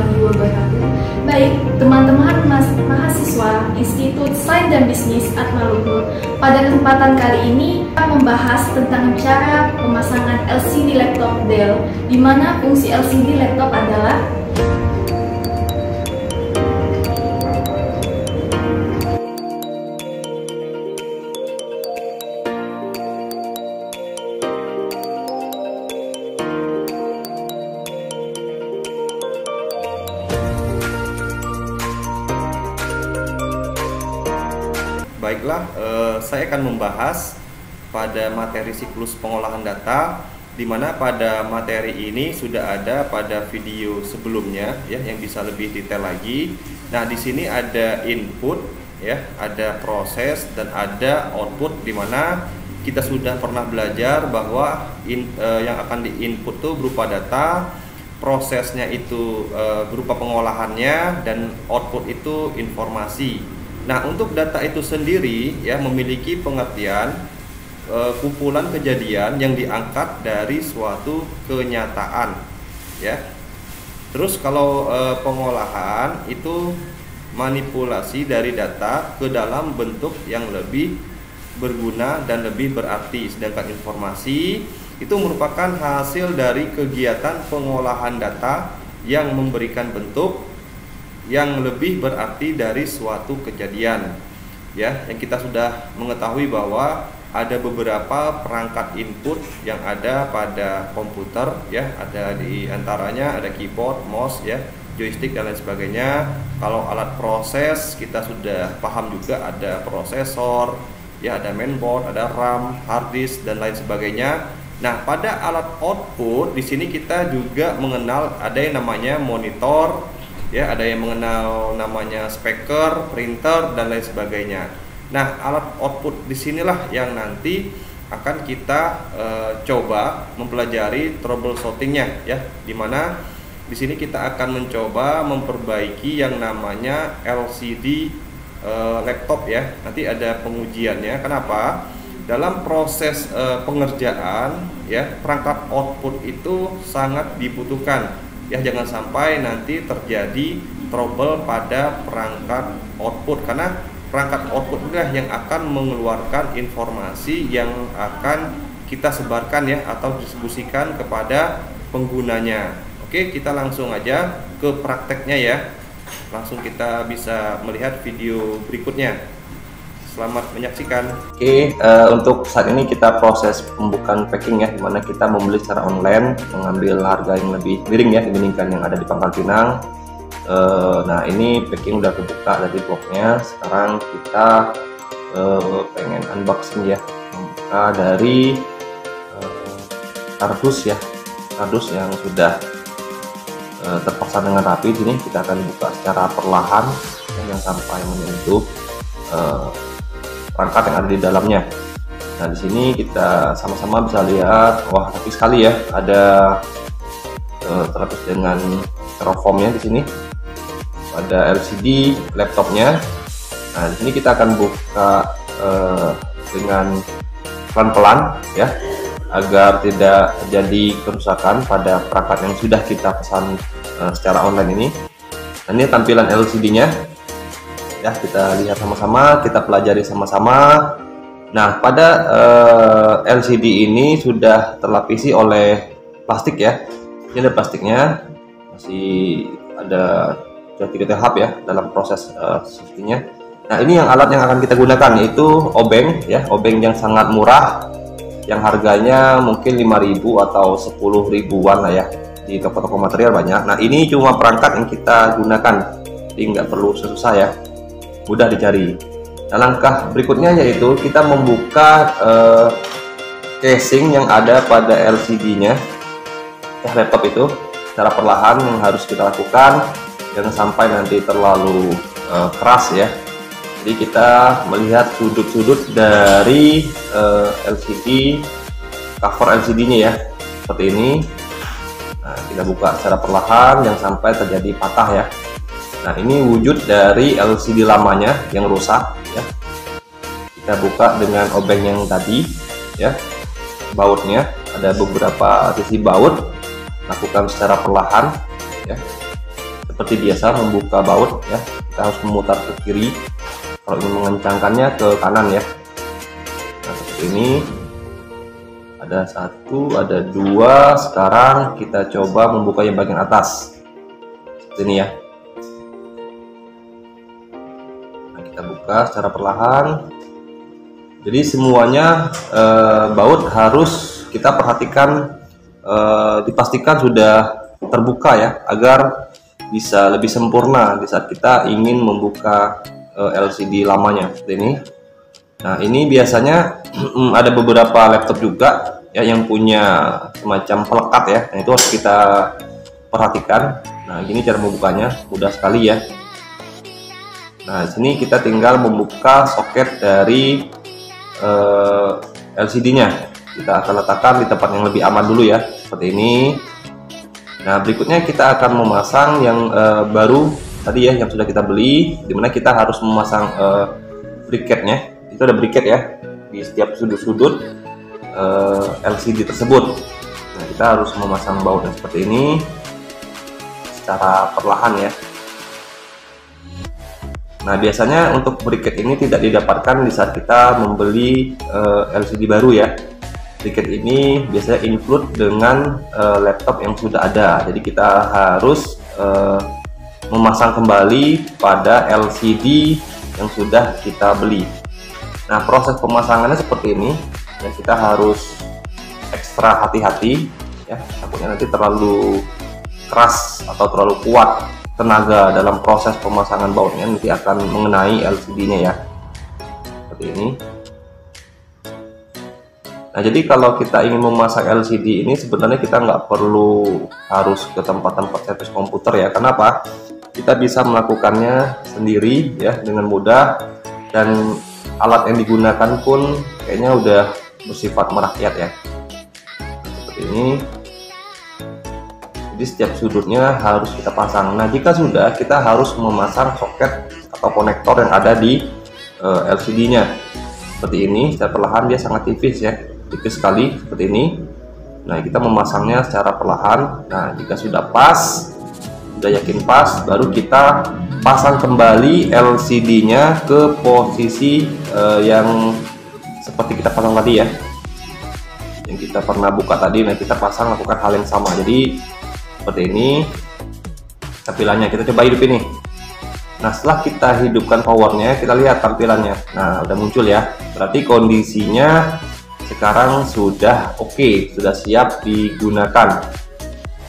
warahmatullahi wabarakatuh. Baik, teman-teman mahasiswa Institut Sains dan Bisnis Atmaluhur, pada kesempatan kali ini kita membahas tentang cara pemasangan LCD laptop Dell, di mana fungsi LCD laptop adalah Baiklah, saya akan membahas pada materi siklus pengolahan data, di mana pada materi ini sudah ada pada video sebelumnya ya, yang bisa lebih detail lagi. Nah, di sini ada input ya, ada proses dan ada output, di mana kita sudah pernah belajar bahwa yang akan diinput itu berupa data, prosesnya itu berupa pengolahannya, dan output itu informasi. Nah, untuk data itu sendiri ya memiliki pengertian kumpulan kejadian yang diangkat dari suatu kenyataan ya. Terus kalau pengolahan itu manipulasi dari data ke dalam bentuk yang lebih berguna dan lebih berarti, sedangkan informasi itu merupakan hasil dari kegiatan pengolahan data yang memberikan bentuk yang lebih berarti dari suatu kejadian ya. Yang kita sudah mengetahui bahwa ada beberapa perangkat input yang ada pada komputer ya, ada di antaranya ada keyboard, mouse ya, joystick dan lain sebagainya. Kalau alat proses kita sudah paham juga, ada prosesor ya, ada mainboard, ada RAM, hard disk dan lain sebagainya. Nah, pada alat output di sini kita juga mengenal ada yang namanya monitor ya, ada yang mengenal namanya speaker, printer dan lain sebagainya. Nah, alat output disinilah yang nanti akan kita coba mempelajari troubleshootingnya ya, dimana di sini kita akan mencoba memperbaiki yang namanya LCD laptop ya. Nanti ada pengujiannya. Kenapa? Dalam proses pengerjaan ya, perangkat output itu sangat dibutuhkan ya, jangan sampai nanti terjadi trouble pada perangkat output, karena perangkat output inilah yang akan mengeluarkan informasi yang akan kita sebarkan ya, atau distribusikan kepada penggunanya. Oke, kita langsung aja ke prakteknya ya. Langsung kita bisa melihat video berikutnya. Selamat menyaksikan. Oke, untuk saat ini kita proses pembukaan packing ya, dimana kita membeli secara online, mengambil harga yang lebih miring ya dibandingkan yang ada di Pangkal Pinang. Nah, ini packing udah kebuka dari boxnya. Sekarang kita pengen unboxing ya, membuka dari kardus ya, kardus yang sudah terpasang dengan rapi. Sini kita akan buka secara perlahan yang sampai menyentuh perangkat yang ada di dalamnya. Nah, di sini kita sama-sama bisa lihat, wah rapi sekali ya, ada terlapis dengan styrofoamnya di sini, ada LCD laptopnya. Nah, di sini kita akan buka dengan pelan-pelan ya, agar tidak terjadi kerusakan pada perangkat yang sudah kita pesan secara online ini. Nah, ini tampilan LCD-nya. Ya, kita lihat sama-sama, kita pelajari sama-sama. Nah, pada LCD ini sudah terlapisi oleh plastik ya. Ini ada plastiknya, masih ada 3 tahap ya dalam proses safety-nya. Nah, ini yang alat yang akan kita gunakan, yaitu obeng ya, obeng yang sangat murah, yang harganya mungkin 5.000 atau 10 ribuan lah ya, di toko-toko material banyak. Nah, ini cuma perangkat yang kita gunakan, jadi nggak perlu susah ya, mudah dicari. Nah, langkah berikutnya yaitu kita membuka casing yang ada pada LCD-nya ya, laptop itu secara perlahan yang harus kita lakukan, jangan sampai nanti terlalu keras ya. Jadi kita melihat sudut-sudut dari LCD, cover LCD-nya ya, seperti ini. Nah, kita buka secara perlahan jangan sampai terjadi patah ya. Nah, ini wujud dari LCD lamanya yang rusak ya. Kita buka dengan obeng yang tadi ya. Bautnya ada beberapa sisi baut, lakukan secara perlahan ya. seperti biasa membuka baut ya, kita harus memutar ke kiri. Kalau ingin mengencangkannya ke kanan ya. Nah, seperti ini. Ada 1, ada 2. Sekarang kita coba membuka yang bagian atas. Seperti ini ya. Nah, kita buka secara perlahan. Jadi semuanya baut harus kita perhatikan, dipastikan sudah terbuka ya, agar bisa lebih sempurna di saat kita ingin membuka LCD lamanya seperti ini. Nah, ini biasanya ada beberapa laptop juga ya yang punya semacam pelekat ya. Nah, itu harus kita perhatikan. Nah, gini cara membukanya, mudah sekali ya. Nah, sini kita tinggal membuka soket dari LCD-nya. Kita akan letakkan di tempat yang lebih aman dulu ya, seperti ini. Nah, berikutnya kita akan memasang yang baru tadi ya, yang sudah kita beli, dimana kita harus memasang bracketnya. Itu ada bracket ya di setiap sudut-sudut LCD tersebut. Nah, kita harus memasang bautnya seperti ini secara perlahan ya. Nah, biasanya untuk bracket ini tidak didapatkan di saat kita membeli LCD baru ya. Bracket ini biasanya include dengan laptop yang sudah ada. Jadi kita harus memasang kembali pada LCD yang sudah kita beli. Nah, proses pemasangannya seperti ini ya, kita harus ekstra hati-hati ya, takutnya nanti terlalu keras atau terlalu kuat tenaga dalam proses pemasangan bautnya, nanti akan mengenai LCD-nya ya, seperti ini. Nah, jadi kalau kita ingin memasang LCD ini sebenarnya kita nggak perlu harus ke tempat-tempat servis komputer ya. Kenapa? Kita bisa melakukannya sendiri ya dengan mudah, dan alat yang digunakan pun kayaknya udah bersifat merakyat ya, seperti ini. Jadi setiap sudutnya harus kita pasang. Nah, jika sudah, kita harus memasang soket atau konektor yang ada di LCD-nya seperti ini. Secara perlahan, dia sangat tipis ya, tipis sekali seperti ini. Nah, kita memasangnya secara perlahan. Nah, jika sudah pas, sudah yakin pas, baru kita pasang kembali LCD-nya ke posisi yang seperti kita pasang tadi ya, yang kita pernah buka tadi. Nah, kita pasang, lakukan hal yang sama. Jadi seperti ini tampilannya. Kita coba hidup ini. Nah, setelah kita hidupkan powernya, kita lihat tampilannya. Nah, udah muncul ya, berarti kondisinya sekarang sudah oke, sudah siap digunakan.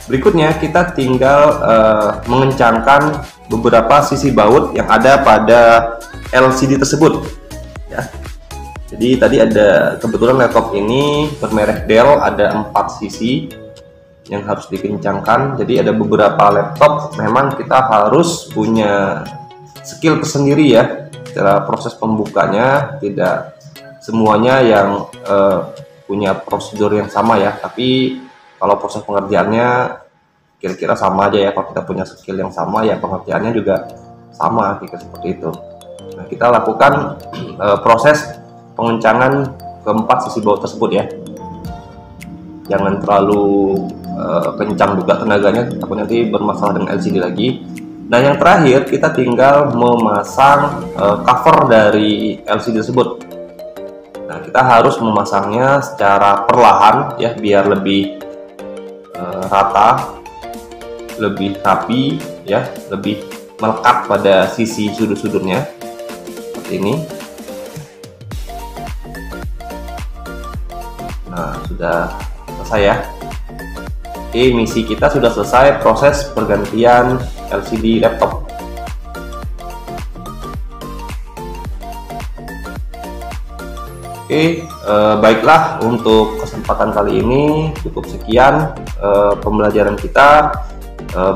Berikutnya kita tinggal mengencangkan beberapa sisi baut yang ada pada LCD tersebut ya. Jadi tadi ada, kebetulan laptop ini bermerek Dell, ada 4 sisi yang harus dikencangkan. Jadi ada beberapa laptop memang kita harus punya skill tersendiri ya, secara proses pembukanya tidak semuanya yang punya prosedur yang sama ya, tapi kalau proses pengerjaannya kira-kira sama aja ya. Kalau kita punya skill yang sama ya, pengerjaannya juga sama kira-kira seperti itu. Nah, kita lakukan proses pengencangan keempat sisi baut tersebut ya. Jangan terlalu kencang juga tenaganya, takut nanti bermasalah dengan LCD lagi. Nah, yang terakhir kita tinggal memasang cover dari LCD tersebut. Nah, kita harus memasangnya secara perlahan ya, biar lebih rata, lebih rapi ya, lebih melekat pada sisi sudut-sudutnya seperti ini. Nah, sudah selesai ya. Oke, misi kita sudah selesai, proses pergantian LCD laptop. Oke, baiklah, untuk kesempatan kali ini cukup sekian pembelajaran kita,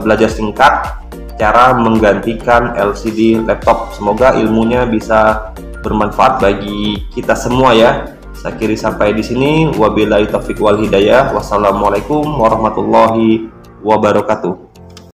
belajar singkat cara menggantikan LCD laptop. Semoga ilmunya bisa bermanfaat bagi kita semua ya. Saya akhiri sampai di sini. Wabillahi taufiq wal hidayah. Wassalamualaikum warahmatullahi wabarakatuh.